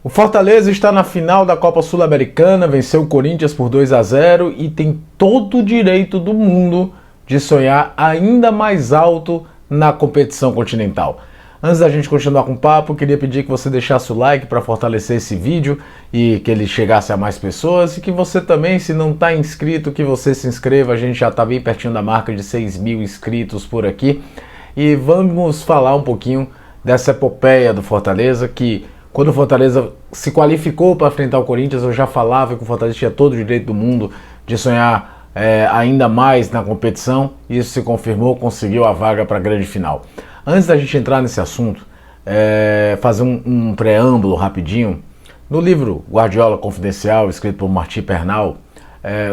O Fortaleza está na final da Copa Sul-Americana, venceu o Corinthians por 2-0 e tem todo o direito do mundo de sonhar ainda mais alto na competição continental. Antes da gente continuar com o papo, queria pedir que você deixasse o like para fortalecer esse vídeo e que ele chegasse a mais pessoas, e que você também, se não está inscrito, que você se inscreva. A gente já está bem pertinho da marca de 6.000 inscritos por aqui. E vamos falar um pouquinho dessa epopeia do Fortaleza, que quando o Fortaleza se qualificou para enfrentar o Corinthians, eu já falava que o Fortaleza tinha todo o direito do mundo de sonhar ainda mais na competição. Isso se confirmou, conseguiu a vaga para a grande final. Antes da gente entrar nesse assunto, fazer um preâmbulo rapidinho. No livro Guardiola Confidencial, escrito por Martí Pernal,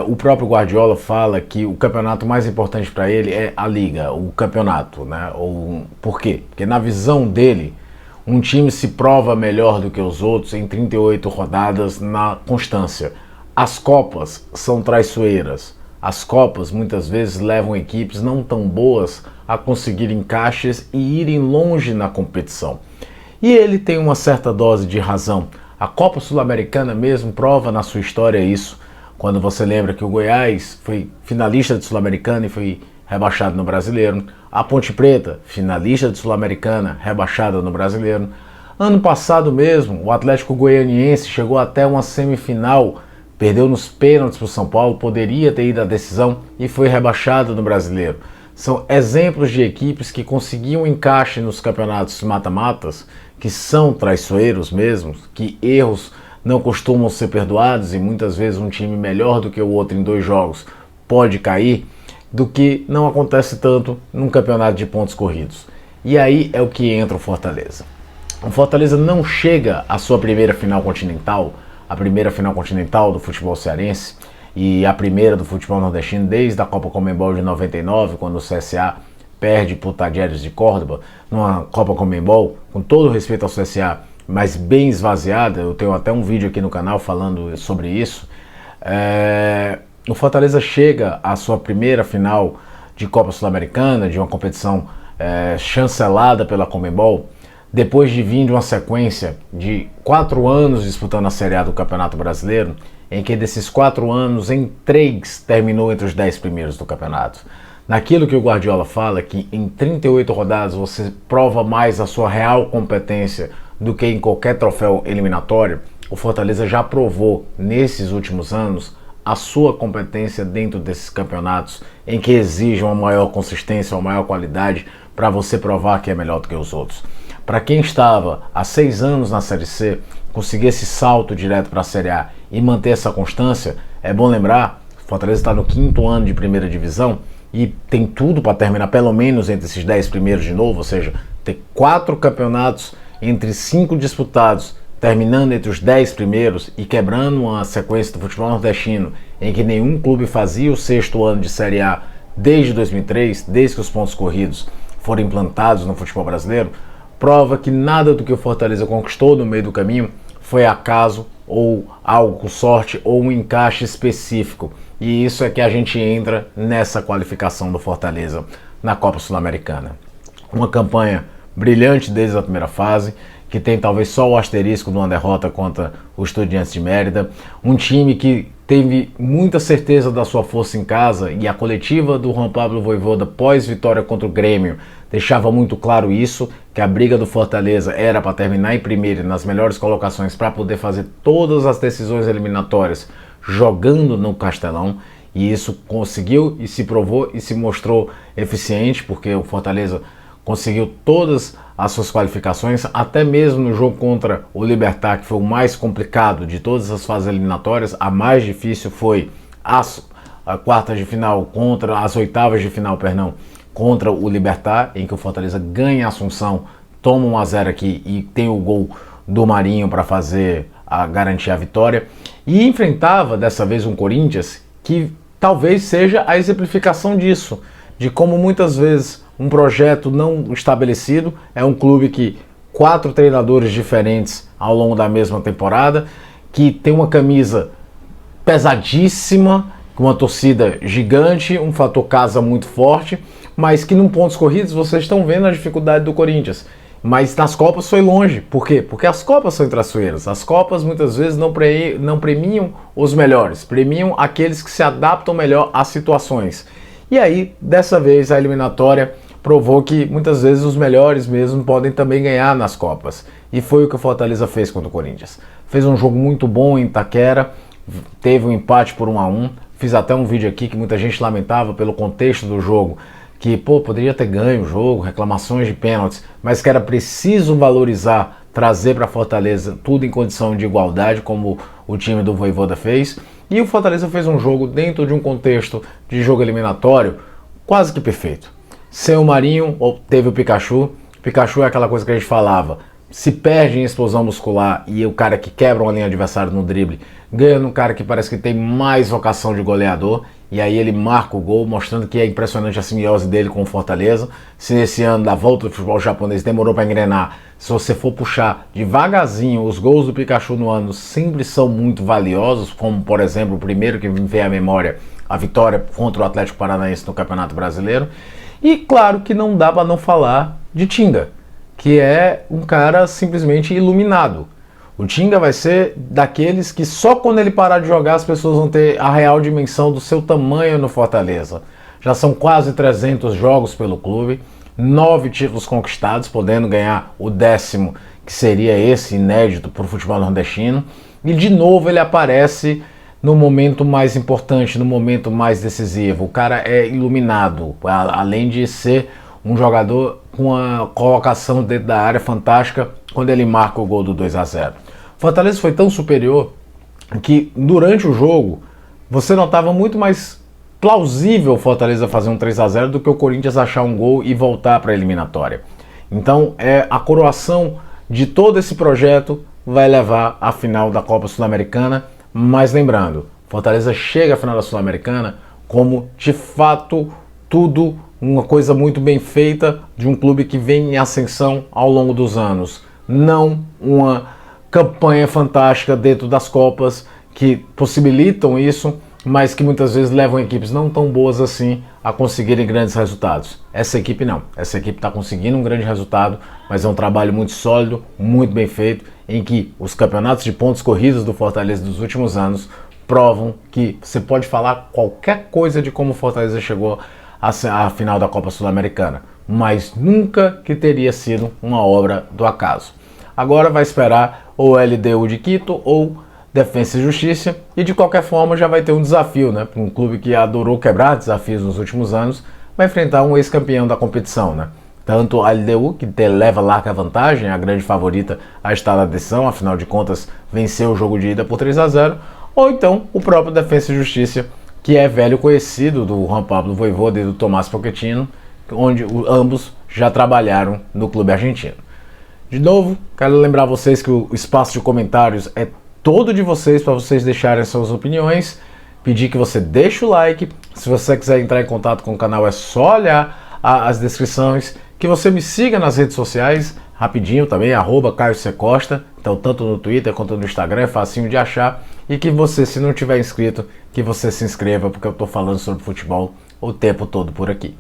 o próprio Guardiola fala que o campeonato mais importante para ele é a Liga, o campeonato, né? Por quê? Porque na visão dele, um time se prova melhor do que os outros em 38 rodadas na constância. As Copas são traiçoeiras. As Copas muitas vezes levam equipes não tão boas a conseguir encaixes e irem longe na competição. E ele tem uma certa dose de razão. A Copa Sul-Americana mesmo prova na sua história isso. Quando você lembra que o Goiás foi finalista de Sul-Americana e foi rebaixado no Brasileiro. A Ponte Preta, finalista de Sul-Americana, rebaixada no Brasileiro. Ano passado mesmo, o Atlético Goianiense chegou até uma semifinal, perdeu nos pênaltis para o São Paulo, poderia ter ido à decisão e foi rebaixado no Brasileiro. São exemplos de equipes que conseguiam encaixe nos campeonatos mata-matas, que são traiçoeiros mesmo, que erros não costumam ser perdoados e muitas vezes um time melhor do que o outro em 2 jogos pode cair, do que não acontece tanto num campeonato de pontos corridos. E aí é o que entra o Fortaleza. O Fortaleza não chega à sua primeira final continental, a primeira final continental do futebol cearense e a primeira do futebol nordestino desde a Copa Conmebol de 99, quando o CSA perde para o Talleres de Córdoba, numa Copa Conmebol, com todo o respeito ao CSA, mas bem esvaziada. Eu tenho até um vídeo aqui no canal falando sobre isso. O Fortaleza chega à sua primeira final de Copa Sul-Americana, de uma competição chancelada pela Conmebol, depois de vir de uma sequência de 4 anos disputando a Série A do Campeonato Brasileiro, em que desses 4 anos, em 3, terminou entre os 10 primeiros do campeonato. Naquilo que o Guardiola fala, que em 38 rodadas você prova mais a sua real competência do que em qualquer troféu eliminatório, o Fortaleza já provou nesses últimos anos a sua competência dentro desses campeonatos em que exigem uma maior consistência, uma maior qualidade para você provar que é melhor do que os outros. Para quem estava há 6 anos na Série C, conseguir esse salto direto para a Série A e manter essa constância, é bom lembrar, o Fortaleza está no 5º ano de primeira divisão e tem tudo para terminar pelo menos entre esses 10 primeiros de novo, ou seja, ter 4 campeonatos entre 5 disputados, terminando entre os 10 primeiros e quebrando uma sequência do futebol nordestino em que nenhum clube fazia o 6º ano de Série A desde 2003, desde que os pontos corridos foram implantados no futebol brasileiro, prova que nada do que o Fortaleza conquistou no meio do caminho foi acaso ou algo com sorte ou um encaixe específico. E isso é que a gente entra nessa qualificação do Fortaleza na Copa Sul-Americana. Uma campanha brilhante desde a primeira fase, que tem talvez só o asterisco de uma derrota contra o Estudiantes de Mérida, um time que teve muita certeza da sua força em casa, e a coletiva do Juan Pablo Vojvoda pós-vitória contra o Grêmio deixava muito claro isso, que a briga do Fortaleza era para terminar em primeiro e nas melhores colocações para poder fazer todas as decisões eliminatórias jogando no Castelão, e isso conseguiu e se provou e se mostrou eficiente, porque o Fortaleza conseguiu todas as suas qualificações, até mesmo no jogo contra o Libertad, que foi o mais complicado de todas as fases eliminatórias. A mais difícil foi as quartas de final contra as oitavas de final, contra o Libertad, em que o Fortaleza ganha a Assunção, toma 1-0 aqui e tem o gol do Marinho para garantir a vitória, e enfrentava dessa vez um Corinthians que talvez seja a exemplificação disso, de como muitas vezes um projeto não estabelecido é um clube que 4 treinadores diferentes ao longo da mesma temporada, que tem uma camisa pesadíssima, com uma torcida gigante, um fator casa muito forte, mas que num pontos corridos vocês estão vendo a dificuldade do Corinthians. Mas nas Copas foi longe. Por quê? Porque as Copas são traiçoeiras. As Copas muitas vezes não premiam os melhores, premiam aqueles que se adaptam melhor às situações. E aí, dessa vez, a eliminatória provou que muitas vezes os melhores mesmo podem também ganhar nas Copas. E foi o que o Fortaleza fez contra o Corinthians. Fez um jogo muito bom em Itaquera, teve um empate por 1-1. Fiz até um vídeo aqui que muita gente lamentava pelo contexto do jogo, que poderia ter ganho o jogo, reclamações de pênaltis, mas que era preciso valorizar, trazer para Fortaleza tudo em condição de igualdade, como o time do Vojvoda fez. E o Fortaleza fez um jogo dentro de um contexto de jogo eliminatório quase que perfeito. Sem o Marinho, teve o Pikachu. Pikachu é aquela coisa que a gente falava, se perde em explosão muscular e o cara que quebra uma linha adversária no drible ganha no cara que parece que tem mais vocação de goleador, e aí ele marca o gol, mostrando que é impressionante a simbiose dele com o Fortaleza. Se nesse ano da volta do futebol japonês demorou para engrenar, se você for puxar devagarzinho, os gols do Pikachu no ano sempre são muito valiosos, como por exemplo o primeiro que me vem à memória, a vitória contra o Atlético Paranaense no Campeonato Brasileiro. E claro que não dá para não falar de Tinga, que é um cara simplesmente iluminado. O Tinga vai ser daqueles que só quando ele parar de jogar as pessoas vão ter a real dimensão do seu tamanho no Fortaleza. Já são quase 300 jogos pelo clube, 9 títulos conquistados, podendo ganhar o 10º, que seria esse inédito para o futebol nordestino. E de novo ele aparece no momento mais importante, no momento mais decisivo. O cara é iluminado, além de ser um jogador com a colocação dentro da área fantástica quando ele marca o gol do 2-0. Fortaleza foi tão superior que durante o jogo você notava muito mais plausível o Fortaleza fazer um 3-0 do que o Corinthians achar um gol e voltar para a eliminatória. Então a coroação de todo esse projeto vai levar à final da Copa Sul-Americana, mas lembrando, Fortaleza chega à final da Sul-Americana como de fato tudo uma coisa muito bem feita de um clube que vem em ascensão ao longo dos anos. Não uma campanha fantástica dentro das Copas que possibilitam isso, mas que muitas vezes levam equipes não tão boas assim a conseguirem grandes resultados. Essa equipe não. Essa equipe está conseguindo um grande resultado, mas é um trabalho muito sólido, muito bem feito, em que os campeonatos de pontos corridos do Fortaleza dos últimos anos provam que você pode falar qualquer coisa de como o Fortaleza chegou à final da Copa Sul-Americana, mas nunca que teria sido uma obra do acaso. Agora vai esperar ou LDU de Quito ou Defensa e Justiça, e de qualquer forma já vai ter um desafio, né? Um clube que adorou quebrar desafios nos últimos anos, vai enfrentar um ex-campeão da competição, né? Tanto a LDU, que leva larga vantagem, a grande favorita a estar na decisão, afinal de contas venceu o jogo de ida por 3-0, ou então o próprio Defensa e Justiça, que é velho conhecido do Juan Pablo Vojvoda e do Tomás Pochettino, onde ambos já trabalharam no clube argentino. De novo, quero lembrar vocês que o espaço de comentários é todo de vocês, para vocês deixarem suas opiniões, pedir que você deixe o like. Se você quiser entrar em contato com o canal é só olhar as descrições, que você me siga nas redes sociais, rapidinho também, @CaioCCosta, então tanto no Twitter quanto no Instagram é facinho de achar, e que você, se não tiver inscrito, que você se inscreva, porque eu estou falando sobre futebol o tempo todo por aqui.